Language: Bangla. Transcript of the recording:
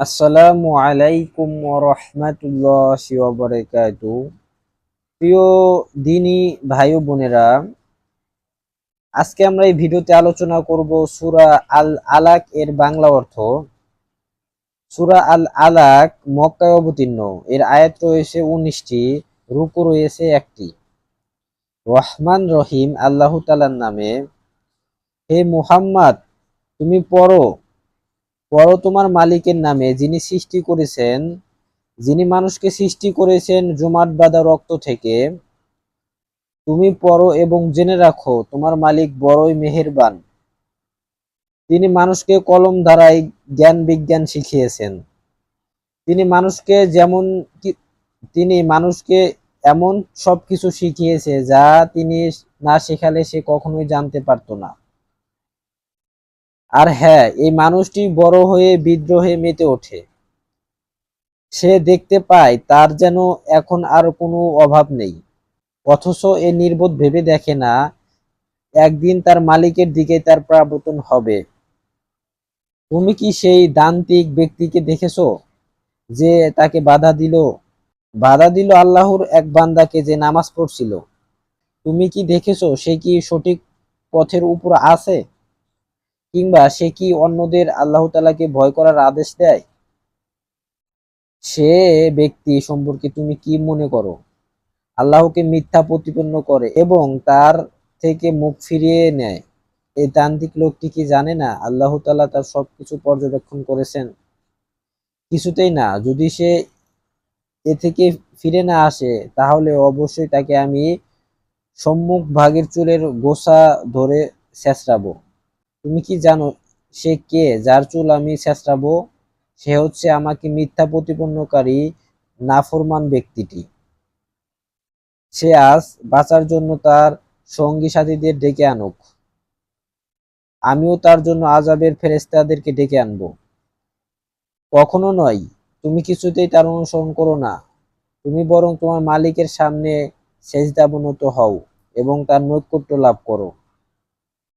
আসসালামু আলাইকুম ওয়া রাহমাতুল্লাহি ওয়া বারাকাতুহু। প্রিয় দিনী ভাই ও বোনেরা, আজকে আমরা এই ভিডিওতে আলোচনা করব সূরা আল আলাক এর বাংলা অর্থ। সূরা আল আলাক মক্কায় অবতীর্ণ। এর আয়াত রয়েছে 19টি, রুকু রয়েছে 1টি। রহমান রহিম আল্লাহ তাআলার নামে। হে মুহাম্মদ, তুমি পড়ো পড়ো তোমার মালিকের নামে, যিনি সৃষ্টি করেছেন, যিনি মানুষকে সৃষ্টি করেছেন জমাট বাঁধা রক্ত থেকে। তুমি পড়ো এবং জেনে রাখো, তোমার মালিক বড়ই মেহেরবান। তিনি মানুষকে কলম দ্বারাই জ্ঞান বিজ্ঞান শিখিয়েছেন। তিনি মানুষকে যেমন কি- তিনি মানুষকে এমন সবকিছু শিখিয়েছে যা তিনি না শেখালে সে কখনোই জানতে পারতো না। আর হ্যাঁ, এই মানুষটি বড় হয়ে বিদ্রোহে মেতে ওঠে। সে দেখতে পায় তার যেন এখন আর কোনো অভাব নেই, অথচ এ নির্বোধ ভেবে দেখে না একদিন তার মালিকের দিকে তার প্রবর্তন হবে। তুমি কি সেই দান্তিক ব্যক্তিকে দেখেছো যে তাকে বাধা দিল আল্লাহর এক বান্দাকে যে নামাজ পড়ছিল? তুমি কি দেখেছো সে কি সঠিক পথের উপর আছে, কিংবা সে কি অন্যদের আল্লাহ তাআলাকে ভয় করার আদেশ দেয়? সে ব্যক্তি সম্পর্কে তুমি কি মনে করো? আল্লাহকে মিথ্যা প্রতিপন্ন করে এবং তার থেকে মুখ ফিরিয়ে নেয়। এই তান্ত্রিক লোকটি কি জানে না আল্লাহ তাআলা তার সবকিছু পর্যবেক্ষণ করেছেন? কিছুতেই না। যদি সে এ থেকে ফিরে না আসে, তাহলে অবশ্যই তাকে আমি সম্মুখ ভাগের চুলের গোছা ধরে ছেঁচড়াবো। তুমি কি জানো সে কে যার চুল আমি ছেঁচড়াবো? সে হচ্ছে আমাকে মিথ্যা প্রতিপন্নকারী নাফরমান ব্যক্তিটি। সে আজ বাঁচার জন্য তার সঙ্গী সাথীদের ডেকে আনুক, আমিও তার জন্য আযাবের ফেরেশতাদেরকে ডেকে আনবো। কখনো নয়, তুমি কিছুতেই তার অনুসরণ করো না। তুমি বরং তোমার মালিকের সামনে সেজদাবনত হও এবং তার নৈকট্য লাভ করো।